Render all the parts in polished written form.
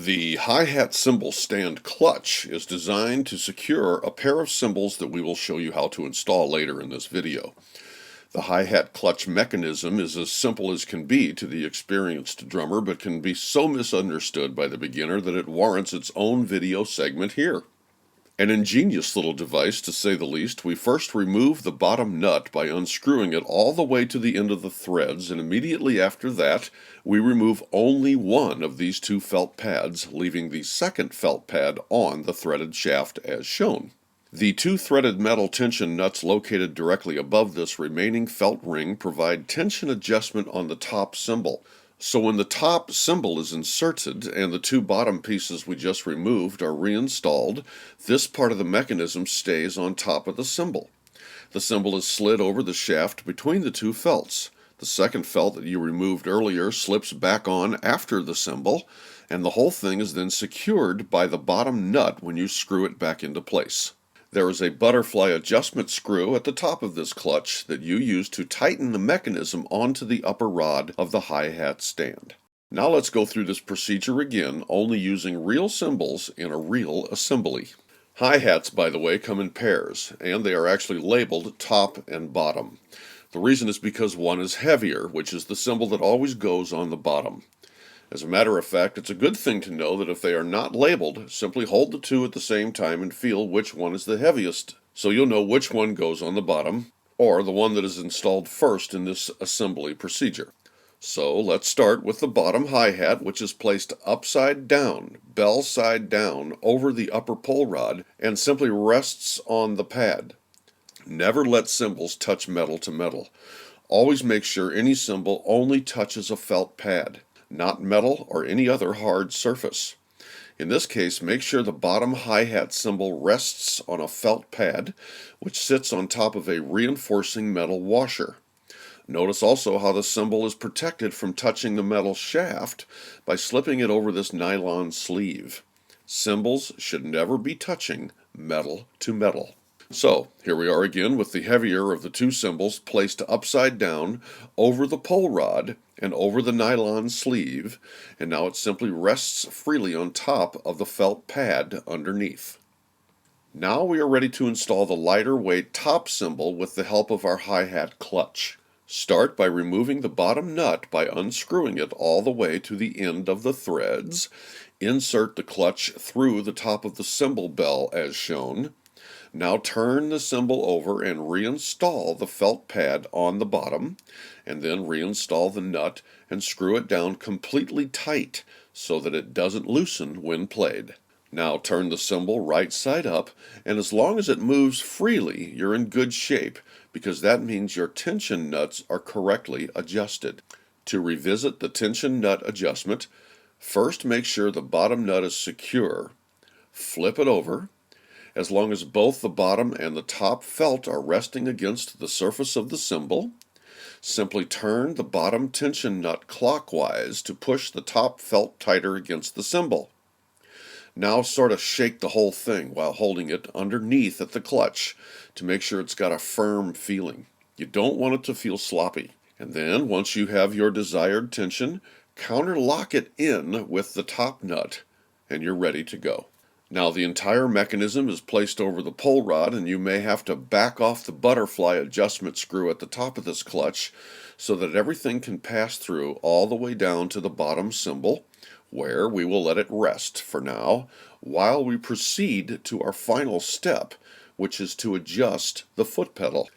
The hi-hat cymbal stand clutch is designed to secure a pair of cymbals that we will show you how to install later in this video. The hi-hat clutch mechanism is as simple as can be to the experienced drummer, but can be so misunderstood by the beginner that it warrants its own video segment here. An ingenious little device, to say the least. We first remove the bottom nut by unscrewing it all the way to the end of the threads, and immediately after that, we remove only one of these two felt pads, leaving the second felt pad on the threaded shaft as shown. The two threaded metal tension nuts located directly above this remaining felt ring provide tension adjustment on the top cymbal. So when the top cymbal is inserted and the two bottom pieces we just removed are reinstalled, this part of the mechanism stays on top of the cymbal. The cymbal is slid over the shaft between the two felts. The second felt that you removed earlier slips back on after the cymbal, and the whole thing is then secured by the bottom nut when you screw it back into place. There is a butterfly adjustment screw at the top of this clutch that you use to tighten the mechanism onto the upper rod of the hi-hat stand. Now let's go through this procedure again, only using real cymbals in a real assembly. Hi-hats, by the way, come in pairs, and they are actually labeled top and bottom. The reason is because one is heavier, which is the cymbal that always goes on the bottom. As a matter of fact, it's a good thing to know that if they are not labeled, simply hold the two at the same time and feel which one is the heaviest, so you'll know which one goes on the bottom, or the one that is installed first in this assembly procedure. So let's start with the bottom hi-hat, which is placed upside down, bell side down, over the upper pull rod, and simply rests on the pad. Never let cymbals touch metal to metal. Always make sure any cymbal only touches a felt pad, not metal or any other hard surface. In this case, make sure the bottom hi-hat cymbal rests on a felt pad, which sits on top of a reinforcing metal washer. Notice also how the cymbal is protected from touching the metal shaft by slipping it over this nylon sleeve. Cymbals should never be touching metal to metal. So, here we are again with the heavier of the two cymbals placed upside down over the pull rod and over the nylon sleeve, and now it simply rests freely on top of the felt pad underneath. Now we are ready to install the lighter weight top cymbal with the help of our hi-hat clutch. Start by removing the bottom nut by unscrewing it all the way to the end of the threads. Insert the clutch through the top of the cymbal bell as shown. Now turn the cymbal over and reinstall the felt pad on the bottom, and then reinstall the nut and screw it down completely tight so that it doesn't loosen when played. Now turn the cymbal right side up, and as long as it moves freely, you're in good shape, because that means your tension nuts are correctly adjusted. To revisit the tension nut adjustment, first make sure the bottom nut is secure. Flip it over. As long as both the bottom and the top felt are resting against the surface of the cymbal, simply turn the bottom tension nut clockwise to push the top felt tighter against the cymbal. Now sort of shake the whole thing while holding it underneath at the clutch to make sure it's got a firm feeling. You don't want it to feel sloppy. And then, once you have your desired tension, counterlock it in with the top nut, and you're ready to go. Now the entire mechanism is placed over the pull rod, and you may have to back off the butterfly adjustment screw at the top of this clutch so that everything can pass through all the way down to the bottom cymbal, where we will let it rest for now while we proceed to our final step, which is to adjust the foot pedal.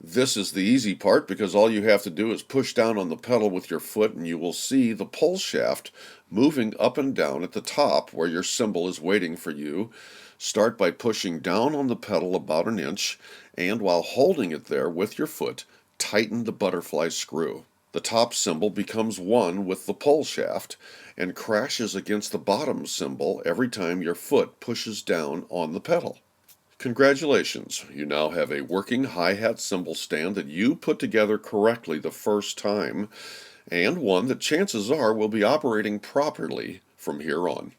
This is the easy part because all you have to do is push down on the pedal with your foot, and you will see the pull shaft moving up and down at the top where your cymbal is waiting for you. Start by pushing down on the pedal about an inch, and while holding it there with your foot, tighten the butterfly screw. The top cymbal becomes one with the pull shaft and crashes against the bottom cymbal every time your foot pushes down on the pedal. Congratulations, you now have a working hi-hat cymbal stand that you put together correctly the first time, and one that chances are will be operating properly from here on.